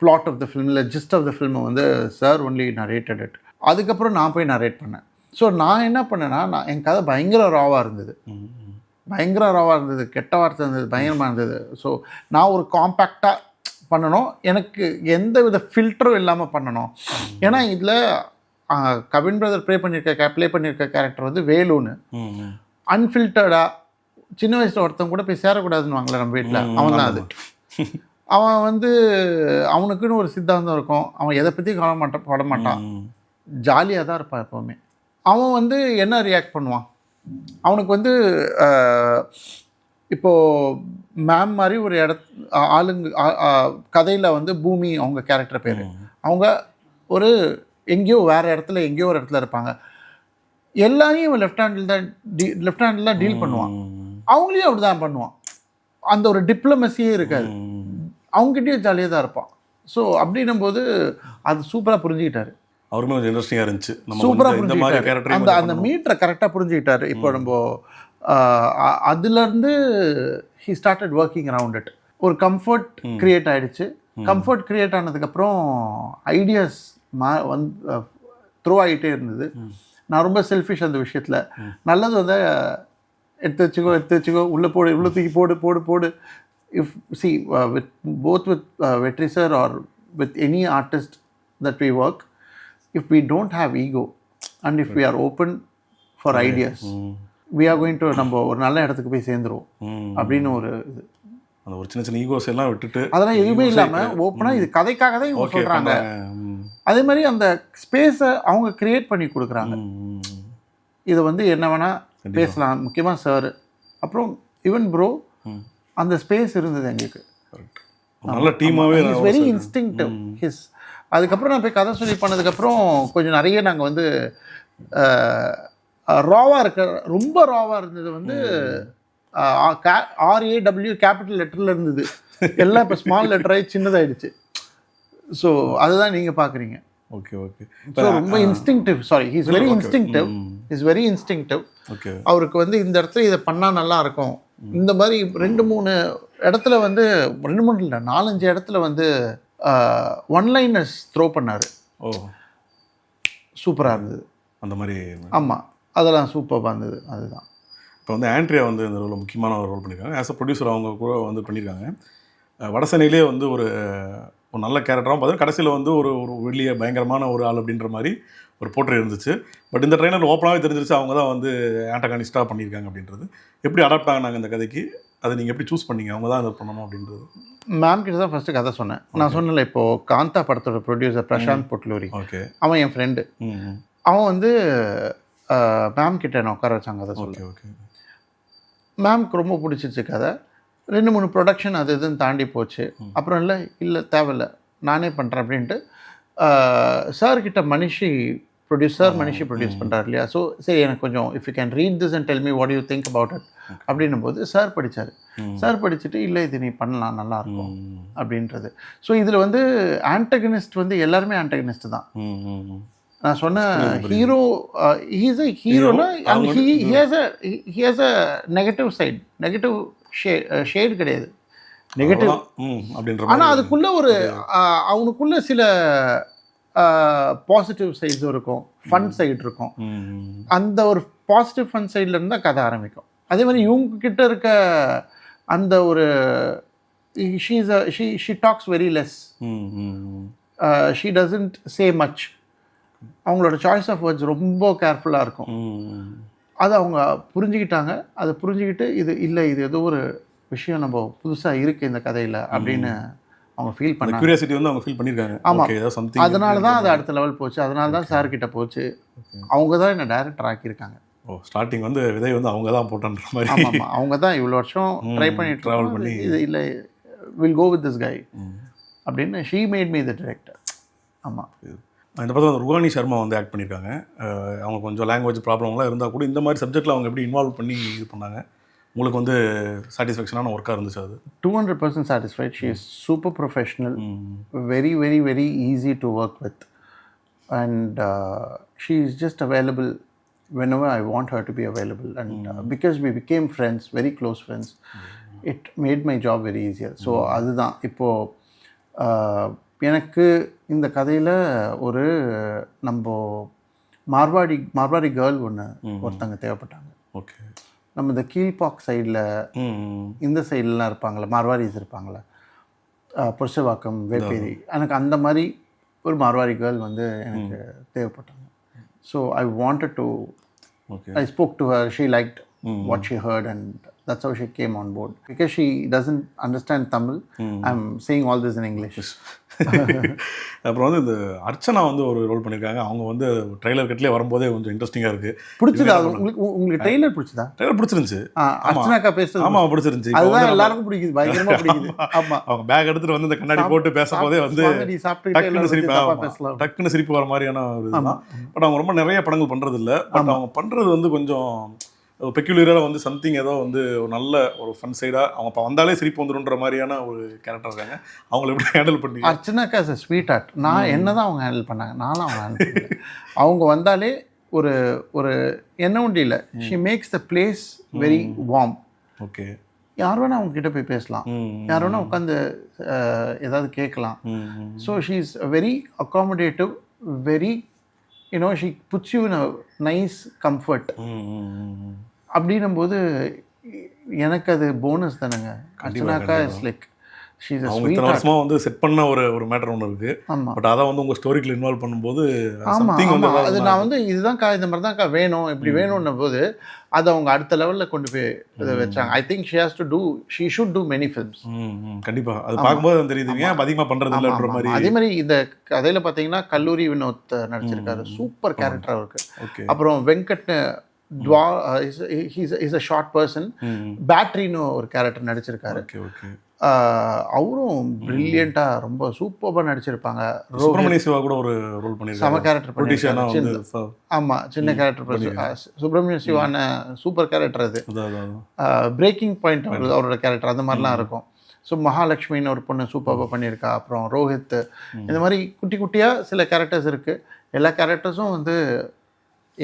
பிளாட் ஆஃப் த ஃபிலிமில் ஜிஸ்ட் ஆஃப் த ஃபில்மை வந்து சார் ஒன்லி நரேட்டட் இட். அதுக்கப்புறம் நான் போய் நரேட் பண்ணேன். ஸோ நான் என்ன பண்ணேன்னா, என் கதை பயங்கர ராவாக இருந்தது, கெட்ட வார்த்தை இருந்தது, பயங்கரமாக இருந்தது. ஸோ நான் ஒரு காம்பேக்டாக பண்ணணும், எனக்கு எந்த வித ஃபில்டரும் இல்லாமல் பண்ணணும். ஏன்னா இதில் கவின் பிரதர் ப்ளே பண்ணியிருக்க கேரக்டர் வந்து வேலுன்னு அன்ஃபில்டர்டாக சின்ன வயசில் ஒருத்தன் கூட போய் சேரக்கூடாதுன்னு வாங்கல நம்ம வீட்டில், அவன் தான் அது. அவன் வந்து அவனுக்குன்னு ஒரு சித்தாந்தம் இருக்கும், அவன் எதை பற்றி பட மாட்டான், ஜாலியாக தான் இருப்பான் எப்போவுமே. அவன் வந்து என்ன ரியாக்ட் பண்ணுவான், அவனுக்கு வந்து இப்போது மேம் மாதிரி ஒரு கதையில் வந்து பூமி அவங்க கேரக்டர் பேர், அவங்க ஒரு எங்கேயோ வேறு இடத்துல எங்கேயோ ஒரு இடத்துல இருப்பாங்க, எல்லாரையும் இவன் லெஃப்ட் ஹேண்டில் தான் டீல் பண்ணுவான், அவங்களையும் அப்படி தான் பண்ணுவான். அந்த ஒரு டிப்ளமசியே இருக்காது, அவங்ககிட்டயும் ஜாலியாக தான் இருப்பான். ஸோ அப்படின்னும் போது அது சூப்பராக புரிஞ்சுக்கிட்டாரு, அவருமே கொஞ்சம் இன்ட்ரெஸ்டிங்காக இருந்துச்சு, சூப்பராக புரிஞ்சுக்கிட்டாரு, அந்த மீட்டரை கரெக்டாக புரிஞ்சுக்கிட்டாரு. இப்போ நம்ம அதுலேருந்து he started working around it. ஒரு கம்ஃபர்ட் க்ரியேட் ஆகிடுச்சு. கம்ஃபர்ட் க்ரியேட் ஆனதுக்கப்புறம் ஐடியாஸ் த்ரோ ஆகிட்டே இருந்தது. நான் ரொம்ப செல்ஃபிஷ் அந்த விஷயத்தில். நல்லது வந்து எடுத்து வச்சுக்கோ உள்ளே போடு, இவ்வளோ தூக்கி போடு. If see with Vetri sir or with any artist that we work, if we don't have ego and if we are open for ideas, we are going to நம்ம ஒரு நல்ல இடத்துக்கு போய் சேர்ந்துருவோம் அப்படின்னு ஒரு இது. அந்த ஒரு சின்ன ஈகோஸ் எல்லாம் விட்டுட்டு அதெல்லாம் எதுவுமே இல்லாமல் ஓப்பனாக இது கதைக்காக தான் இவங்க சொல்கிறாங்க. அதே மாதிரி அந்த ஸ்பேஸை அவங்க கிரியேட் பண்ணி கொடுக்குறாங்க. இதை வந்து என்ன வேணால் பேசலாம், முக்கியமாக சார், அப்புறம் ஈவன் ப்ரோ அந்த ஸ்பேஸ் இருந்தது எங்களுக்கு. நல்ல டீமாகவே இஸ் வெரி இன்ஸ்டிங்க்டிவ் ஹிஸ். அதுக்கப்புறம் நான் போய் கதை சொல்லி பண்ணதுக்கப்புறம் கொஞ்சம் நிறைய நாங்கள் வந்து ராவாக ரொம்ப ராவாக இருந்தது வந்து RAW கேபிட்டல் லெட்டரில் இருந்தது, எல்லாம் இப்போ ஸ்மால் லெட்டராகி சின்னதாகிடுச்சு. ஸோ அதுதான் நீங்கள் பார்க்குறீங்க. ஓகே ஸோ ரொம்ப இன்ஸ்டிங்க்டிவ், சாரி ஹீஸ் வெரி இன்ஸ்டிங்க்டிவ். அவருக்கு வந்து இந்த இடத்துல இதை பண்ணால் நல்லா இருக்கும், இந்த மாதிரி 2-3 இடத்துல வந்து 2-3 இல்லை 4-5 இடத்துல வந்து ஒன்லைனர்ஸ் த்ரோ பண்ணார். சூப்பராக இருந்தது அந்த மாதிரி. ஆமாம், அதெல்லாம் சூப்பராக இருந்தது. அதுதான் இப்போ வந்து ஆண்ட்ரியா வந்து இந்த ரோல் முக்கியமான ஒரு ரோல் பண்ணியிருக்காங்க. ஆஸ் அ ப்ரொடியூசர் அவங்க கூட வந்து பண்ணியிருக்காங்க. வடசென்னையிலே வந்து ஒரு நல்ல கேரக்டராகவும் பார்த்தீங்கன்னா கடைசியில் வந்து ஒரு வெளியே பயங்கரமான ஒரு ஆள் அப்படின்ற மாதிரி ஒரு போர்ட்ரே இருந்துச்சு. பட் இந்த ட்ரெய்லர் ஓப்பனாகவே தெரிஞ்சிருச்சு அவங்க தான் வந்து ஆண்டகானிஸ்டாக பண்ணியிருக்காங்க அப்படின்றது. எப்படி அடாப்ட் ஆகினாங்க இந்த கதைக்கு, அதை நீங்கள் எப்படி சூஸ் பண்ணீங்க, அவங்க தான் அதை பண்ணணும் அப்படின்றது? மேம் கிட்ட தான் ஃபஸ்ட்டு கதை சொன்னேன். நான் சொன்னல இப்போது காந்தா படத்தோட ப்ரொடியூசர் பிரசாந்த் பொட்லூரி, ஓகே, அவன் என் ஃப்ரெண்டு. அவன் வந்து மேம் கிட்ட என்ன உட்கார வச்சாங்க கதை சொல்ல. ஓகே, மேம்க்கு ரொம்ப பிடிச்சிச்சு கதை. 2-3 ப்ரொடக்ஷன் அது இதுன்னு தாண்டி போச்சு. அப்புறம் இல்லை தேவையில்லை நானே பண்ணுறேன் அப்படின்ட்டு சார்கிட்ட மனிஷி ப்ரொடியூஸ் பண்ணுறாரு இல்லையா. ஸோ சரி எனக்கு கொஞ்சம் if you can read this and tell me what you think about it அப்படின்னும் போது சார் படித்தார். சார் படிச்சுட்டு இல்லை இது நீ பண்ணலாம் நல்லாயிருக்கும் அப்படின்றது. ஸோ இதில் வந்து ஆன்டகனிஸ்ட் வந்து எல்லாருமே ஆன்டகனிஸ்ட் தான். நான் சொன்ன ஹீரோ ஹீஸ் அ ஹீரோனா and he has a negative side, negative shade கிடையாது, நெகட்டிவ் அப்படின்ற. ஆனால் அதுக்குள்ளே ஒரு அவனுக்குள்ளே சில பாசிட்டிவ் சைட்ஸும் இருக்கும், ஃபன் சைடு இருக்கும். அந்த ஒரு பாசிட்டிவ் ஃபன் சைடில் இருந்தால் கதை ஆரம்பிக்கும். அதே மாதிரி இவங்க கிட்ட இருக்க அந்த ஒரு she tax very less, she doesn't say much. அவங்களோட சாய்ஸ் ஆஃப் வேர்ட்ஸ் ரொம்ப கேர்ஃபுல்லாக இருக்கும். அதை அவங்க புரிஞ்சுக்கிட்டாங்க. அதை புரிஞ்சுக்கிட்டு இது ஏதோ ஒரு விஷயம் நம்ம புதுசாக இருக்குது இந்த கதையில் அப்படின்னு அவங்க ஃபீல் பண்ணாங்க. கியூரியாசிட்டி வந்து அவங்க ஃபீல் பண்ணியிருக்காங்க. ஆமாம், அதனால தான் அது அடுத்த லெவல் போச்சு. அதனால தான் சார்கிட்ட போச்சு. அவங்க தான் என்னை டைரக்டர் ஆக்கியிருக்காங்க. ஸ்டார்டிங் வந்து விதை வந்து அவங்க தான் போட்டன்ற மாதிரி. ஆமாம், அவங்க தான் இவ்வளோ வருஷம் ட்ரை பண்ணி ட்ராவல் பண்ணி இது இல்லை will go with this guy அப்படின்னு she made me the director. ஆமாம், இந்த படத்தில் ருகானி சர்மா வந்து ஆக்ட் பண்ணியிருக்காங்க. அவங்க கொஞ்சம் லாங்குவேஜ் ப்ராப்ளம்லாம் இருந்தால் கூட இந்த மாதிரி சப்ஜெக்டில் அவங்க எப்படி இன்வால்வ் பண்ணி இது பண்ணாங்க, உங்களுக்கு வந்து சாட்டிஸ்ஃபேக்ஷனான ஒர்க்காக இருந்துச்சு அது? 200% satisfied. She is super professional, very, very, very easy to work with, and she is just available whenever I want her to be available, and because we became friends, very close friends, it made my job very easier. So அதுதான் இப்போது எனக்கு இந்த கதையில் ஒரு நம்ம மார்வாடி கேர்ள் ஒருத்தங்க தேவைப்பட்டாங்க. ஓகே. நம்ம இந்த கீழ்பாக் சைடில் இந்த சைட்லலாம் இருப்பாங்களே மார்வாடிஸ் இருப்பாங்களே, புருஷவாக்கம், வேப்பேரி, எனக்கு அந்த மாதிரி ஒரு மார்வாடி கேர்ள் எனக்கு தேவைப்பட்டாங்க. So I wanted to, I spoke to her, she liked what she heard, and that's how she came on board. Because she doesn't understand Tamil, I'm saying all this in English. அப்புறம் இந்த அர்ச்சனா ஒரு ரோல் பண்ணியிருக்காங்க. அவங்க ட்ரெய்லர் கட்லேயே வரும்போதே கொஞ்சம் இன்ட்ரெஸ்டிங்காக இருக்குது. பிடிச்சதா உங்களுக்கு ட்ரெய்லர் பிடிச்சதா? ட்ரெய்லர் பிடிச்சிருந்துச்சு. அர்ச்சனாக்கா பேசுறது ஆமாம் பிடிச்சிருந்துச்சு. அதுதான் எல்லாருக்கும் பிடிக்குது, பயங்கரமாக பிடிக்குது. ஆமாம், அவங்க பேக் எடுத்துகிட்டு இந்த கண்ணாடி போட்டு பேசும்போதே டக்குன்னு சிரிப்பு வர மாதிரியான ஒரு இதுதான். பட் அவங்க ரொம்ப நிறைய படங்கள் பண்ணுறது இல்லை. பட் அவங்க பண்ணுறது கொஞ்சம் பெக்யூலராக சம்திங் ஏதோ ஒரு நல்ல ஒரு ஃபன் சைடாக அவங்க வந்தாலே சிரிப்பு வந்துடுன்ற மாதிரியான ஒரு கேரக்டர் இருக்காங்க. அவங்கள எப்படி ஹேண்டில் பண்ணி? அர்ச்சனாக்கா இஸ் a ஸ்வீட் ஹார்ட். நான் என்ன தான் அவங்க ஹேண்டில் பண்ணாங்க, நானும் அவங்க ஹேண்டில் பண்ணேன். அவங்க வந்தாலே ஒரு ஒரு என்ன ஒன்றும் இல்லை, she makes the place very warm. Okay. யார் வேணா அவங்க கிட்ட போய் பேசலாம், யார் வேணா உட்காந்து ஏதாவது கேட்கலாம். So she is very accommodative, very she puts you in a nice comfort. அப்படின்னும் போது எனக்கு அது போனஸ் தானேங்க. அர்ச்சனாக்கா is like she is a sweet heart. வருஷமா செட் பண்ண ஒரு மேட்டர் ஒன்று இருக்கு. ஆமாம். பட் அதை உங்கள் ஸ்டோரிக்குள்ள இன்வால்வ் பண்ணும்போது ஆமாம், அது நான் இதுதான்க்கா இந்த மாதிரி தான்க்கா வேணும், இப்படி வேணும்ன போது அதை அவங்க அடுத்த லெவலில் கொண்டு போய் இதை வச்சாங்க. I think she should do many films. கண்டிப்பாக அது பார்க்கும்போது தெரியுது ஏன் அதிகமாக பண்ணுறது இல்லைன்ற மாதிரி. அதே மாதிரி இந்த கதையில் பார்த்தீங்கன்னா கல்லூரி வினோத் நடிச்சிருக்காரு, சூப்பர் கேரக்டர் அவருக்கு. ஓகே. அப்புறம் Venkat is a short person, பேட்டரின்னு ஒரு கேரக்டர் நடிச்சிருக்காரு. Okay okay. அவரும் பிரில்லியண்ட்டாக ரொம்ப சூப்பராக நடிச்சிருப்பாங்க. சுப்ரமணிய சிவா கூட ஒரு ரோல் பண்ணியிருக்காரு, செம கேரக்டர் பண்ணியிருக்காரு. ஆமாம், சின்ன கேரக்டர். சுப்ரமணிய சிவான சூப்பர் கேரக்டர் அது. பிரேக்கிங் பாயிண்ட் அவரோட கேரக்டர் அந்த மாதிரிலாம் இருக்கும். ஸோ மகாலட்சுமின்னு ஒரு பொண்ணு சூப்பராக பண்ணியிருக்கா. அப்புறம் ரோஹித், இந்த மாதிரி குட்டி குட்டியாக சில கேரக்டர்ஸ் இருக்குது. எல்லா கேரக்டர்ஸும்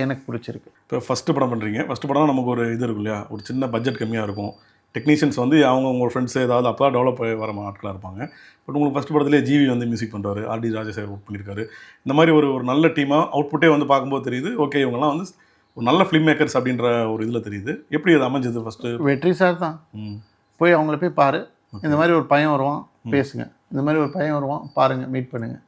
எனக்கு பிடிச்சிருக்கு. இப்போ ஃபஸ்ட்டு படம் பண்ணுறீங்க. ஃபஸ்ட்டு படம் நமக்கு ஒரு இது இருக்கும் இல்லையா, ஒரு சின்ன பட்ஜெட் கம்மியாக இருக்கும். டெக்னீஷியன்ஸ் அவங்க உங்கள் ஃப்ரெண்ட்ஸ் ஏதாவது அப்போ டெவலப் வர ஆட்களாக இருப்பாங்க. பட் உங்களுக்கு ஃபஸ்ட் படத்துலேயே ஜிவி மியூசிக் பண்ணுறாரு, ஆர்டி ராஜசேகர் ஒர்க் பண்ணியிருக்காரு. இந்த மாதிரி ஒரு நல்ல டீமாக அவுட்புட்டே பார்க்கும்போது தெரியுது, ஓகே இவங்கெல்லாம் ஒரு நல்ல ஃபிலிம் மேக்கர்ஸ் அப்படின்ற ஒரு இதில் தெரியுது. எப்படி அது அமைஞ்சது? ஃபஸ்ட்டு வெற்றி சார் தான். போய் அவங்கள போய் பாரு, இந்த மாதிரி ஒரு பையன் வருவான் பேசுங்க, இந்த மாதிரி ஒரு பையன் வருவான் பாருங்கள், மீட் பண்ணுங்கள்,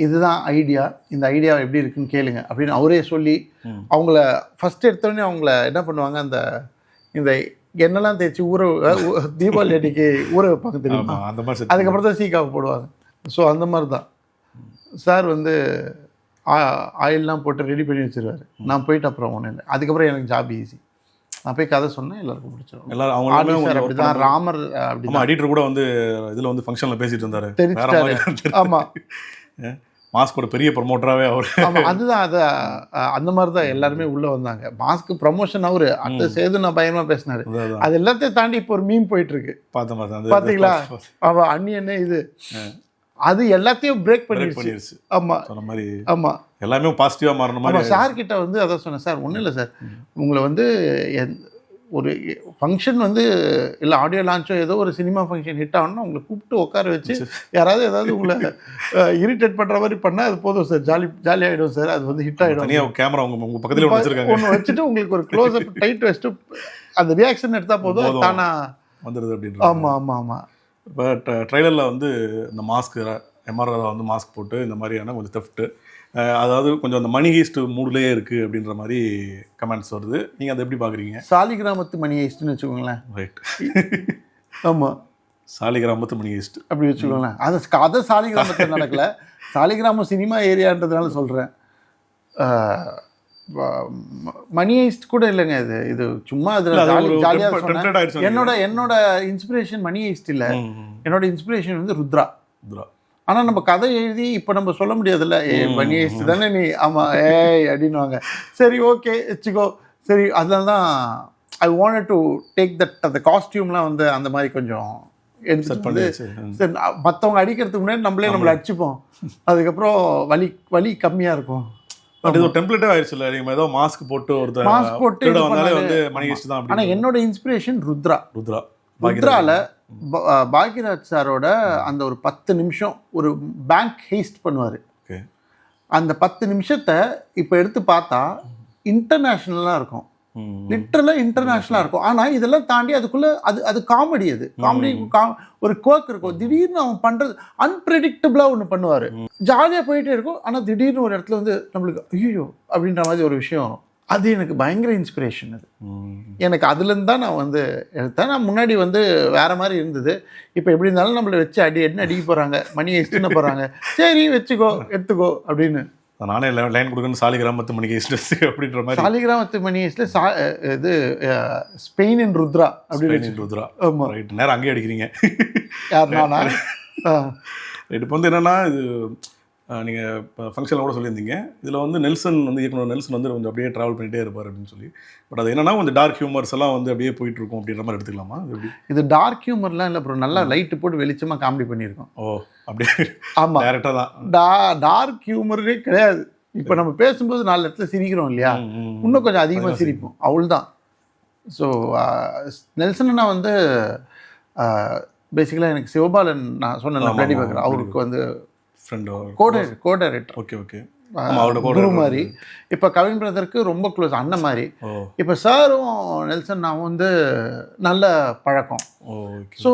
இதுதான் ஐடியா, இந்த ஐடியா எப்படி இருக்குன்னு கேளுங்க அப்படின்னு அவரே சொல்லி அவங்கள ஃபஸ்ட் எடுத்தோடனே அவங்கள என்ன பண்ணுவாங்க, இந்த எண்ணெல்லாம் தேய்ச்சி தீபாவளி அன்னைக்கு ஊற வைப்பாங்க தெரியுமா, அந்த மாதிரி. அதுக்கப்புறம் தான் சீக்காவை போடுவாங்க. ஸோ அந்த மாதிரி தான் சார் ஆயிலெலாம் போட்டு ரெடி பண்ணி வச்சுருவார். நான் போயிட்டு அப்புறம் ஒன்றும் இல்லை, அதுக்கப்புறம் எனக்கு ஜாப் ஈஸி. நான் போய் கதை சொன்னேன், எல்லாருக்கும் பிடிச்சிடும். எல்லாரும் அவங்க அப்படி தான். ராமர் அப்படி எடிட்டர் கூட இதில் ஃபங்க்ஷனில் பேசிட்டு இருந்தார், தெரிஞ்சுட்டாரு. ஆமாம், மாஸ்கோட பெரிய ப்ரொமோட்டராகவே அவர். ஆமாம், அதுதான் அந்த மாதிரி தான் எல்லாருமே உள்ளே வந்தாங்க. மாஸ்க்கு ப்ரமோஷன் அவர் அடுத்த சேது நான் பயங்கரமாக பேசினார். அது எல்லாத்தையும் தாண்டி இப்போ ஒரு மீம் போயிட்டுருக்கு, பார்த்தீங்களா? அவள் அண்ணி என்ன இது அது எல்லாத்தையும் பிரேக் பண்ணிடுச்சு. ஆமாம், சொன்ன மாதிரி. ஆமாம், எல்லாமே பாசிட்டிவாக மாறணும் மாதிரி. சார் கிட்ட அதான் சொன்னேன், சார் ஒன்றும் இல்லை சார், உங்களை ஒரு ஃபங்க்ஷன் இல்லை ஆடியோ லான்ச்சோ ஏதோ ஒரு சினிமா ஃபங்க்ஷன் ஹிட் ஆகணும்னா உங்களை கூப்பிட்டு உட்கார வச்சு ஏதாவது உங்களை இரிட்டேட் பண்ணுற மாதிரி பண்ணால் அது போதும் சார், ஜாலி ஆகிடும் சார், அது ஹிட் ஆகிடும். தனியாக கேமரா உங்கள் பக்கத்தில் ஒன்று வச்சுட்டு உங்களுக்கு ஒரு க்ளோஸ் அப் டைட் வச்சுட்டு அந்த ரியாக்ஷன் எடுத்தால் போதும், தானா வந்துடுது அப்படின்னு. ஆமாம் ஆமாம் ஆமாம். இப்போ ட்ரெய்லரில் இந்த மாஸ்க் எம்ஆர்ஆர் மாஸ்க் போட்டு இந்த மாதிரியான கொஞ்சம் தெஃப்ட்டு, அதாவது கொஞ்சம் அந்த மணி ஹீஸ்ட் மூட்லேயே இருக்குது அப்படின்ற மாதிரி கமெண்ட்ஸ் வருது. நீங்கள் அதை எப்படி பார்க்குறீங்க? சாலிகிராமத்து மணி ஹீஸ்ட்னு வச்சுக்கோங்களேன். ரைட். ஆமாம், சாலிகிராமத்து மணி ஹீஸ்ட் அப்படி வச்சுக்கோங்களேன். அதை சாலிகிராமத்தில் நடக்கலை, சாலிகிராமம் சினிமா ஏரியான்றதுனால சொல்கிறேன். மணி ஹீஸ்ட் கூட இல்லைங்க, இது சும்மா அதில் ஜாலியாக சொன்னேன். என்னோட இன்ஸ்பிரேஷன் மணி ஹீஸ்ட் இல்லை, என்னோட இன்ஸ்பிரேஷன் ருத்ரா. ஆனால் நம்ம கதை எழுதி இப்போ நம்ம சொல்ல முடியாதுல்ல, மணி ஹீஸ்ட் தானே நீ, ஆமாம் அப்படின்வாங்க. சரி ஓகே வச்சுக்கோ, சரி. அதனால தான் ஐ வாண்டட் டு டேக் அந்த காஸ்டியூம்லாம் அந்த மாதிரி கொஞ்சம் எடுத்து சரி மற்றவங்க அடிக்கிறதுக்கு முன்னாடி நம்மளை அடிச்சுப்போம், அதுக்கப்புறம் வலி கம்மியாக இருக்கும். பட் இது ஒரு டெம்ப்ளேட்டே ஆயிடுச்சு இல்லை, நீங்கள் ஏதோ மாஸ்க் போட்டு வந்தாலே மணி ஹீஸ்ட் தான். ஆனால் என்னோட இன்ஸ்பிரேஷன் ருத்ரால பாக்யராஜ் சாரோட அந்த ஒரு 10 நிமிஷம் ஒரு பேங்க் ஹீஸ்ட் பண்ணுவார். அந்த 10 நிமிஷத்தை இப்போ எடுத்து பார்த்தா இன்டர்நேஷ்னலாக இருக்கும், லிட்ரலாக இன்டர்நேஷ்னலாக இருக்கும். ஆனால் இதெல்லாம் தாண்டி அதுக்குள்ளே அது காமெடி, அது காமெடி ஒரு கோக் இருக்கும். திடீர்னு அவன் பண்ணுறது அன்பிரடிக்டபிளாக ஒன்று பண்ணுவார், ஜாலியாக போயிட்டே இருக்கும். ஆனால் திடீர்னு ஒரு இடத்துல வந்து நம்மளுக்கு ஐயோ அப்படின்ற மாதிரி ஒரு விஷயம் வரும். அது எனக்கு பயங்கர இன்ஸ்பிரேஷன். அது எனக்கு அதுலேருந்து தான் நான் வந்து எடுத்தேன். நான் முன்னாடி வந்து வேறு மாதிரி இருந்தது. இப்போ எப்படி இருந்தாலும் நம்மளை வச்சு என்ன அடிக்க போகிறாங்க, மணியை இஷ்டன்னு போகிறாங்க, சரி வச்சுக்கோ எடுத்துக்கோ அப்படின்னு. நானே லைன் கொடுக்கணும் சாலிகிராமத்து மணி ஹெஸ்ட் அப்படின்ற மாதிரி. சாலிகிராமத்து மணி ஹெஸ்ட்ல இது ஸ்பெயின் ருத்ரா அப்படின்னு. ருத்ரா, ஆமாம் ரைட். நேரம் அங்கேயே அடிக்கிறீங்க. யார் நானா? ரைட். இப்போ வந்து என்னென்னா, இது நீங்கள் இப்போ ஃபங்க்ஷனில் கூட சொல்லியிருந்தீங்க, இதில் வந்து நெல்சன் வந்து இயக்குனர் நெல்சன் வந்து கொஞ்சம் அப்படியே ட்ராவல் பண்ணிகிட்டே இருப்பார் அப்படின்னு சொல்லி. பட் அது என்னன்னா கொஞ்சம் டார்க் ஹியூமர்ஸ் எல்லாம் வந்து அப்படியே போயிட்டு இருக்கும் அப்படின்ற மாதிரி எடுத்துக்கலாமா? இது டார்க் ஹியூமர்லாம் இல்லை ப்ரோ, நல்லா லைட்டு போட்டு வெளிச்சமாக காமெடி பண்ணியிருக்கோம். ஓ அப்படியே? ஆமாம், டேரெக்டாக தான். டார்க் ஹியூமரே கிடையாது. இப்போ நம்ம பேசும்போது 4 இடத்துல சிரிக்கிறோம் இல்லையா, இன்னும் கொஞ்சம் அதிகமாக சிரிப்போம், அவ்வளோதான். ஸோ நெல்சன் நான் வந்து பேசிக்கலாக எனக்கு சிவபாலன் நான் சொன்னேன் பிளடி பார்க்குறேன், அவருக்கு வந்து கோ-டைரக்டர். Okay okay. குரு மாதிரி. இப்போ கவின் பிரதருக்கு ரொம்ப க்ளோஸ், அண்ணன் மாதிரி. இப்போ சாரும் நெல்சன் நான் வந்து நல்ல பழக்கம். ஸோ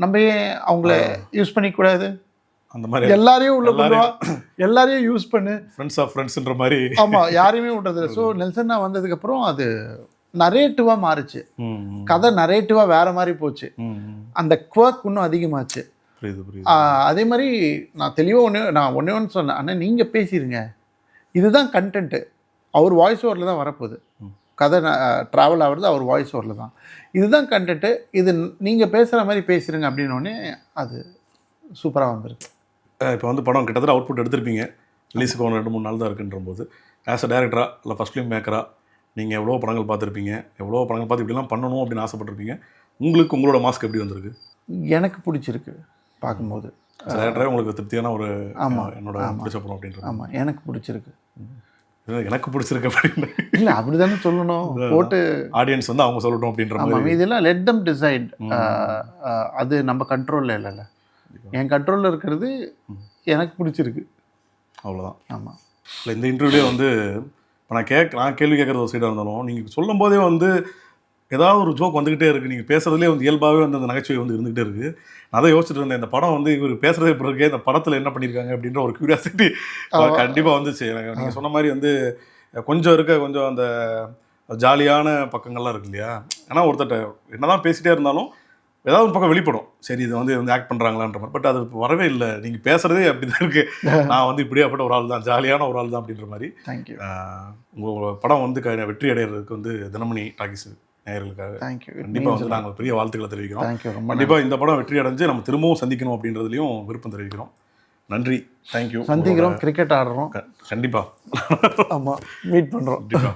நம்ம ஏன் அவங்கள யூஸ் பண்ணிக்கூடாது? அந்த மாதிரி எல்லாரையும் உள்ள பண்ணுவா, எல்லாரையும் யூஸ் பண்ணு, ஃப்ரெண்ட்ஸ் ஆஃப் ஃப்ரெண்ட்ஸ்ன்ற மாதிரி. ஆமாம், யாரையுமே விட்றது. ஸோ நெல்சன் நான் வந்ததுக்கப்புறம் அது நரேட்டிவாக மாறுச்சு, கதை நரேட்டிவாக வேற மாதிரி போச்சு, அந்த குவர்க் இன்னும் அதிகமாச்சு. அதே மாதிரி நான் தெளிவாக நான் ஒன்று சொன்னேன், அண்ணா நீங்கள் பேசிடுங்க, இதுதான் கண்டென்ட்டு. அவர் வாய்ஸ் ஓவரில் தான் வரப்போகுது, கதை ட்ராவல் ஆகிறது அவர் வாய்ஸ் ஓவரில் தான், இதுதான் கண்டென்ட்டு, இது நீங்கள் பேசுகிற மாதிரி பேசிடுங்க அப்படின்னோடனே அது சூப்பராக வந்துருக்கு. இப்போ வந்து படம் கிட்டத்தட்ட அவுட்புட் எடுத்திருப்பீங்க, ரிலீஸுக்கு 2-3 நாள் தான் இருக்குன்ற போது, ஆஸ் அ டேரக்டராக இல்லை ஃபஸ்ட் ஃபிலிம் மேக்கராக நீங்கள் எவ்வளோ படங்கள் பார்த்துருப்பீங்க, எவ்வளோ படங்கள் பார்த்து இப்படிலாம் பண்ணணும் அப்படின்னு ஆசைப்பட்டிருப்பீங்க. உங்களுக்கு உங்களோட மாஸ்க் எப்படி வந்திருக்கு? எனக்கு பிடிச்சிருக்கு பார்க்கும்போது. டேரக்டராக உங்களுக்கு திருப்தியான ஒரு என்னோட பிடிச்ச படம் அப்படின்ற. ஆமாம், எனக்கு பிடிச்சிருக்கு. எனக்கு பிடிச்சிருக்கு அப்படின்னு இல்லை, அப்படி தானே சொல்லணும், போட்டு ஆடியன்ஸ் வந்து அவங்க சொல்லட்டும் அப்படின்ற மாதிரி. இதெல்லாம் லெட் தம் டிசைட். அது நம்ம கண்ட்ரோலில் இல்லைல்ல, என் கண்ட்ரோலில் இருக்கிறது எனக்கு பிடிச்சிருக்கு, அவ்வளோதான். ஆமாம். இல்லை, இந்த இன்டர்வியூலே வந்து இப்போ நான் கேள்வி கேட்குறது ஒரு சைடாக இருந்தாலும், நீங்கள் சொல்லும் போதே வந்து ஏதாவது ஒரு ஜோக் வந்துக்கிட்டே இருக்குது, நீங்கள் பேசுகிறதுலே வந்து இயல்பாகவே வந்து அந்த நகைச்சுவை வந்து இருந்துகிட்டே இருக்குது. நான் அதை யோசிச்சுட்டு இருந்தேன், இந்த படம் வந்து இவர் பேசுகிறதே இப்போ இருக்கே, இந்த படத்தில் என்ன பண்ணியிருக்காங்க அப்படின்ற ஒரு க்யூரியாசிட்டி கண்டிப்பாக வந்துச்சு எனக்கு. நீங்கள் சொன்ன மாதிரி வந்து கொஞ்சம் அந்த ஜாலியான பக்கங்கள்லாம் இருக்கு இல்லையா. ஏன்னா ஒருத்தட்ட என்ன தான் பேசிகிட்டே இருந்தாலும் ஏதாவது ஒரு பக்கம் வெளிப்படும், சரி இது வந்து ஆக்ட் பண்ணுறாங்களான்ற மாதிரி. பட் அது வரவே இல்லை, நீங்கள் பேசுகிறதே அப்படி தான் இருக்குது, நான் வந்து இப்படியே அப்படி ஒரு ஆள் தான், ஜாலியான ஒரு ஆள் தான் அப்படின்ற மாதிரி. தேங்க்யூ. உங்கள் படம் வந்து வெற்றி அடைகிறதுக்கு வந்து தினமணி டாக்கீஸ் நேயர்களுக்காக கண்டிப்பாக வந்து நாங்கள் பெரிய வாழ்த்துக்களை தெரிவிக்கிறோம். கண்டிப்பாக இந்த படம் வெற்றி அடைஞ்சு நம்ம திரும்பவும் சந்திக்கணும் அப்படின்றதுலையும் விருப்பம் தெரிவிக்கிறோம். நன்றி, தேங்க்யூ. சந்திக்கிறோம், கிரிக்கெட் ஆடுறோம் கண்டிப்பாக. ஆமாம், மீட் பண்ணுறோம் கண்டிப்பாக.